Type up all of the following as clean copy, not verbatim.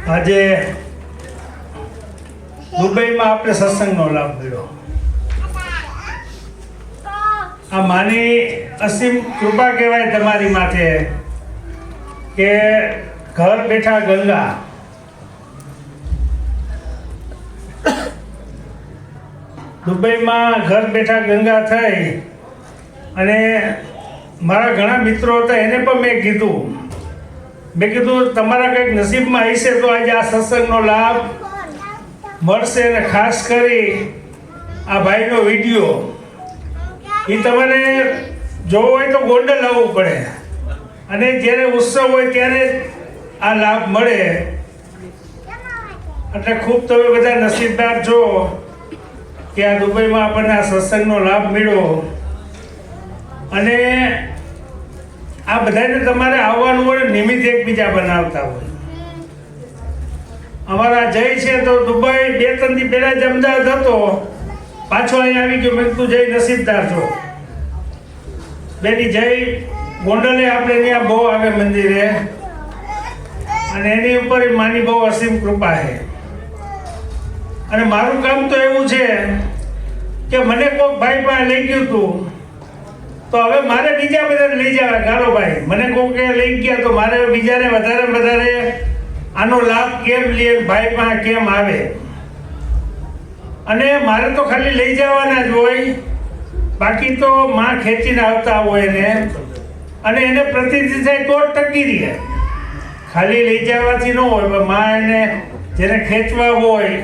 આજે દુબઈમાં આપણે સત્સંગનો લાભ મળ્યો. આ માની અસીમ કૃપા કહેવાય તમારી માથે કે ઘર બેઠા ગંગા. દુબઈમાં ઘર બેઠા ગંગા થઈ અને મારા ઘણા મિત્રો હતા એને પણ મેં કીધું તમારા કંઈક નસીબમાં હશે તો આજે આ સત્સંગનો લાભ મળશે. અને ખાસ કરી આ ભાઈનો વિડીયો એ તમારે જોવો હોય તો ગોંડલ આવવું પડે અને જ્યારે ઉત્સવ હોય ત્યારે આ લાભ મળે. એટલે ખૂબ તમે બધા નસીબદાર છો કે આ દુબઈમાં આપણને આ સત્સંગનો લાભ મળ્યો. અને આ બધાને તમારે આવવાનું હોય નિમિત્ત એકબીજા બનાવતા હોય. અમારા જય છે તો દુબઈ 2-3 દી પહેલા જ અમદાવાદ હતો, પાછો અહીંયા આવી ગયો. મેં કીધું જય નસીબદાર છો બેની. જય ગોંડલે આપણે ત્યાં બહુ આવે મંદિરે અને એની ઉપર માની બહુ અસીમ કૃપા છે. અને મારું કામ તો એવું છે કે મને કોઈક ભાઈ પાસે લઈ ગયું હતું તો હવે મારે બીજા બધાને લઈ જવા. ગાલો ભાઈ મને કોકે લઈ ગયા તો મારે બીજાને વધારે આનો લાભ કેમ લે, ભાઈ પાસે કેમ આવે. અને મારે તો ખાલી લઈ જવાના જ હોય, બાકી તો માં ખેંચીને આવતા હોય ને. અને એને પ્રતિનિધિ થાય તો જ ટકી રહે. ખાલી લઈ જવાથી ન હોય, પણ માં એને જેને ખેંચવા હોય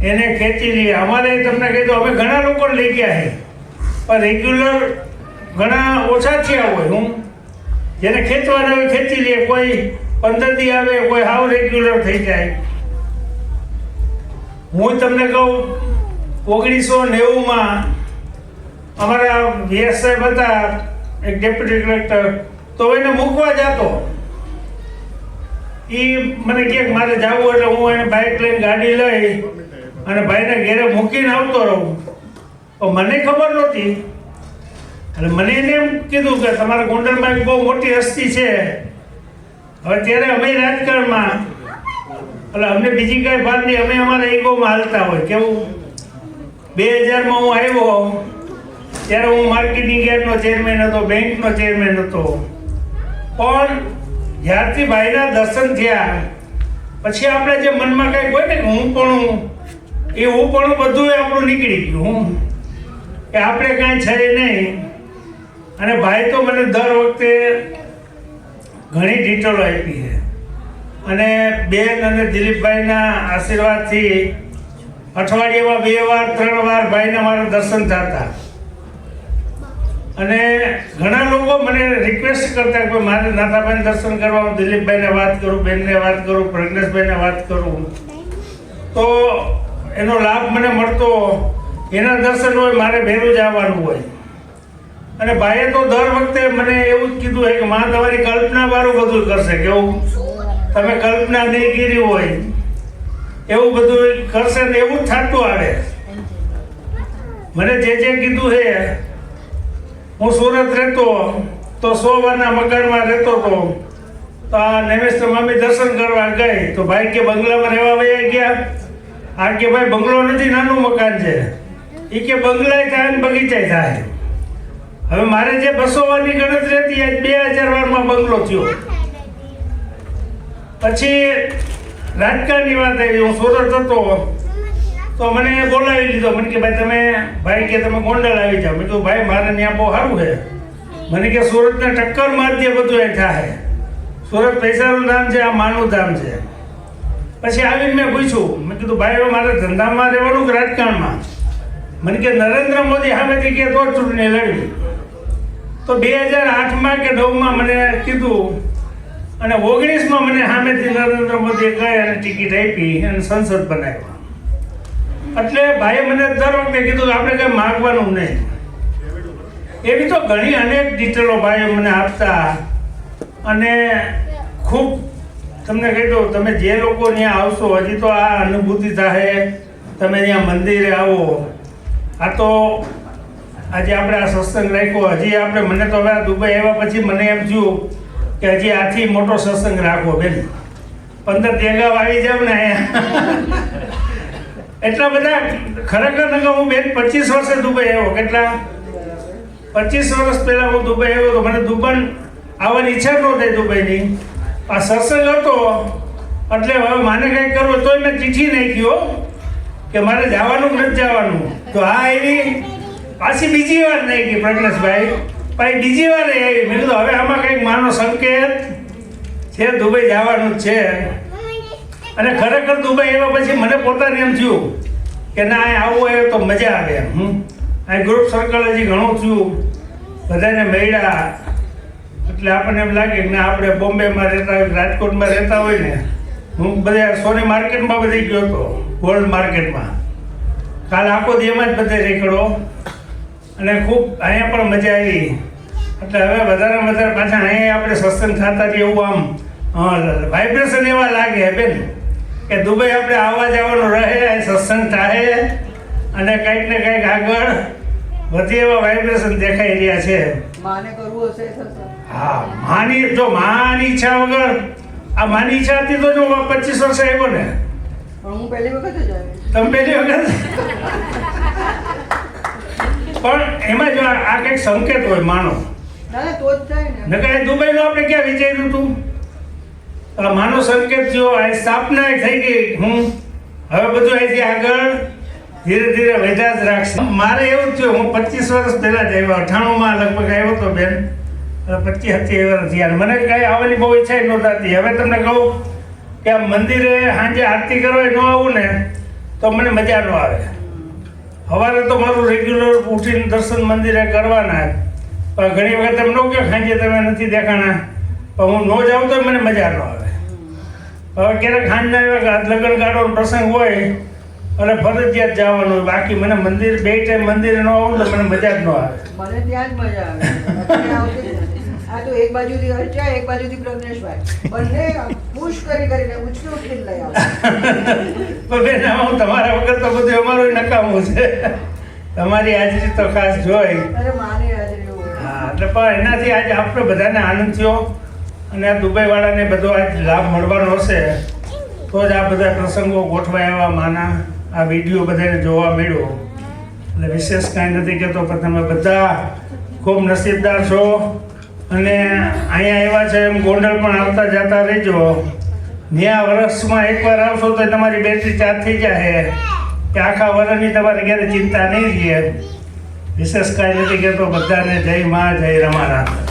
એને ખેંચી લે. અમારે તમને કહી દો અમે ઘણા લોકો લઈ ગયા છે પણ રેગ્યુલર ઘણા ઓછા થયા હોય. હું જેને ખેંચવાના હોય ખેંચી લે. કોઈ 15 દી આવે, કોઈ હાવ રેગ્યુલર થઈ જાય. હું તમને કહું 1990માં અમારા વીએસ સાહેબ હતા એક ડેપ્યુટી કલેક્ટર, તો એને મૂકવા જતો. એ મને કહે મારે જવું એટલે હું એને બાઇક લઈને ગાડી લઈ અને ભાઈને ઘેરે મૂકીને આવતો રહું. તો મને ખબર નહોતી એટલે મને એને એમ કીધું કે તમારા ગોંડલમાં એક બહુ મોટી હસ્તી છે. હવે ત્યારે અમે રાજકારણમાં એટલે અમને બીજી કાંઈ ભાર નહીં, અમે અમારા ઈગોમાં હાલતા હોય. કેવું 2000માં હું આવ્યો ત્યારે હું માર્કેટિંગ યાર્ડનો ચેરમેન હતો, બેંકનો ચેરમેન હતો. પણ જ્યારથી ભાઈના દર્શન થયા પછી આપણે જે મનમાં કંઈક હોય ને કે હું પણ બધું આપણું નીકળી ગયું કે આપણે કાંઈ છે નહીં. અને ભાઈ તો મને દર વખતે ઘણી ડિટેલો આપી છે. અને બેન અને દિલીપભાઈના આશીર્વાદથી અઠવાડિયામાં 2 વાર 3 વાર ભાઈના મારા દર્શન થતા. અને ઘણા લોકો મને રિક્વેસ્ટ કરતા કે મારે નાથાભાઈને દર્શન કરવા, હું દિલીપભાઈને વાત કરું, બેનને વાત કરું, પ્રજ્ઞેશભાઈને વાત કરું. તો એનો લાભ મને મળતો. એના દર્શન હોય મારે ભેરું જ આવવાનું હોય. અને ભાઈએ તો દર વખતે મને એવું જ કીધું હોય કે માં તમારી કલ્પના વાળું બધું કરશે. કેવું તમે કલ્પના નહીં કરી હોય એવું બધું કરશે ને એવું જ થતું આવે. મને જે કીધું છે, હું સુરત રહેતો તો 100 વારના મકાનમાં રહેતો હતો. તો આ નૈમેશ મામી દર્શન કરવા ગઈ તો ભાઈ કે બંગલામાં રહેવા વયા ગયા. આ કે ભાઈ બંગલો નથી, નાનું મકાન છે. એ કે બંગલાય થાય ને બગીચાય થાય. હવે મારે જે 200 વારની ગણતરી હતી આજ 2000 વારમાં બંગલો થયો. પછી રાજકારણની વાત આવી. હું સુરત હતો તો મને બોલાવી લીધો. મને કે ભાઈ કે તમે ગોંડલ આવી જાઓ. મેં કીધું ભાઈ મારે ત્યાં બહુ સારું છે. મને કે સુરતને ટક્કર મારજે, બધું એ થાય. સુરત પૈસાનું ધામ છે, આ માનું ધામ છે. પછી આવીને મેં પૂછ્યું, મેં કીધું ભાઈ હવે મારે ધંધામાં રહેવાનું કે રાજકારણમાં? મને કે નરેન્દ્ર મોદી સામેથી કે તો ચૂંટણી લડવી. તો 2008માં કે 9માં મને કીધું અને 19માં મને સામેથી નરેન્દ્ર મોદીએ કહી અને ટિકિટ આપી અને સંસદ બનાવ્યા. એટલે ભાઈએ મને દર વખતે કીધું કે આપણે કંઈ માગવાનું નહીં. એવી તો ઘણી અનેક ડિટેલો ભાઈએ મને આપતા. અને ખૂબ તમને કહી દઉં, તમે જે લોકો ત્યાં આવશો હજી તો આ અનુભૂતિ થાય. તમે ત્યાં મંદિરે આવો. આ તો આજે આપણે આ સત્સંગ રાખ્યો. હજી આપણે મને તો હવે દુબઈ આવ્યા પછી મને એમ થયું કે હજી આથી મોટો સત્સંગ રાખવો બેન, 15 તેગાવ આવી જાવ ને અહીંયા એટલા બધા. ખરેખર નકર હું બેન 25 વર્ષે દુબઈ આવ્યો. કેટલા 25 વર્ષ પહેલા હું દુબઈ આવ્યો તો મને દુબઈ આવવાની ઈચ્છા ન થઈ દુબઈની. આ સત્સંગ હતો એટલે હવે માને કંઈ કરવું તોય મેં ચીઠી નાખ્યો કે મારે જવાનું નથી જવાનું. તો આ એવી પાછી બીજી વાર નાખી પ્રજ્ઞેશભાઈ, પછી બીજી વાર આવી. મેં કીધું હવે આમાં કંઈક માનો સંકેત છે, દુબઈ જવાનું જ છે. અને ખરેખર દુબઈ આવ્યા પછી મને પોતાને એમ થયું કે ના અહીં આવવું હોય તો મજા આવે એમ. અહીં ગ્રુપ સર્કલ હજી ઘણું થયું, બધાને મળ્યા એટલે આપણને એમ લાગે કે ના આપણે બોમ્બેમાં રહેતા હોય, રાજકોટમાં રહેતા હોય ને. હું બધા સોની માર્કેટમાં બધી ગયો હતો, ગોલ્ડ માર્કેટમાં. કાલ આખો દી એમાં જ બધે રેકડો અને ખૂબ અહીંયા પણ મજા આવી. એટલે હવે વધારે વધારે પાછા અહીંયા આપણે સત્સંગ થતા રહીએ એવું આમ વાઇબ્રેશન એવા લાગે બેન કે દુબઈ આપણે આવવા જવાનું રહે, સત્સંગ થાય અને કંઈક ને કંઈક આગળ વધી એવા વાઇબ્રેશન દેખાઈ રહ્યા છે. માને કરવું હશે સત્સંગ. હા, માની ઈચ્છા વગર. આ માની ઈચ્છા હતી તો જો 25 વર્ષ આવ્યો ને. પણ હું પહેલી વખત જ આવી. તમે પહેલી વખત પણ એમાં જો આ કંઈક સંકેત હોય માનો. ના તો જ થાય ને. નકર દુબઈનું આપણે ક્યાં વિચાર્યું હતું? આ માનો સંકેત થયો, આ સ્થાપના થઈ ગઈ. હવે બધું અહીંથી આગળ ધીરે ધીરે વધ્યા જ રાખશે. મારે એવું જ થયું, હું 25 વર્ષ પહેલા જ આવ્યો, 98માં લગભગ આવ્યો હતો બેન. 25-27 વર્ષ થયા. મને કાંઈ આવવાની બહુ ઈચ્છા નહોતી થતી. હવે તમને કહું કે આ મંદિરે સાંજે આરતી કરવા ન આવું ને તો મને મજા ન આવે. સવારે તો મારું રેગ્યુલર ઉઠીને દર્શન મંદિરે કરવાના, પણ ઘણી વખત એમ ન કહો સાંજે તમે નથી દેખાણા, પણ હું ન જાઉં તો મને મજા ન આવે. હવે ક્યારેક સાંજના આવ્યા લગ્ન ગાળોનો પ્રસંગ હોય અને ફરજિયાત જવાનું હોય, બાકી મને મંદિર બે ટાઈમ મંદિરે ન આવું તો મને મજા જ ન આવે. મને ત્યાં જ મજા આવે. આ તો એક બાજુથી હર્ષા, એક બાજુથી પ્રજ્ઞેશભાઈ, બંને પુશ કરીને ઉચકી ઉઠીને લઈ આવે. પણ બેન હું તમારા વગર તો બધું અમારું નકામું છે. તમારી હાજરી તો ખાસ જોઈ. અરે માને હાજરી હોય. હા, એટલે પણ એનાથી આજે આપણે બધાને આનંદ થયો અને આ દુબઈવાળાને બધો આજ લાભ મળવાનો હશે તો જ આ બધા પ્રસંગો ગોઠવાય એવા માના આ વિડીયો બધાને જોવા મળ્યો. એટલે વિશેષ કાંઈ નથી કહેતો, પણ તમે બધા ખૂબ નસીબદાર છો અને અહીંયા એવા છે એમ ગોંડલ પણ આવતા જતા રહેજો. ન્યા વર્ષમાં એકવાર આવશો તો તમારી બેટરી ચાર્જ થઈ જાય કે આખા વર્ષની તમારે ક્યારે ચિંતા નહીં રહે. વિશેષ કાંઈ નથી કહેતો. બધાને જય મા, જય રમાનાથ.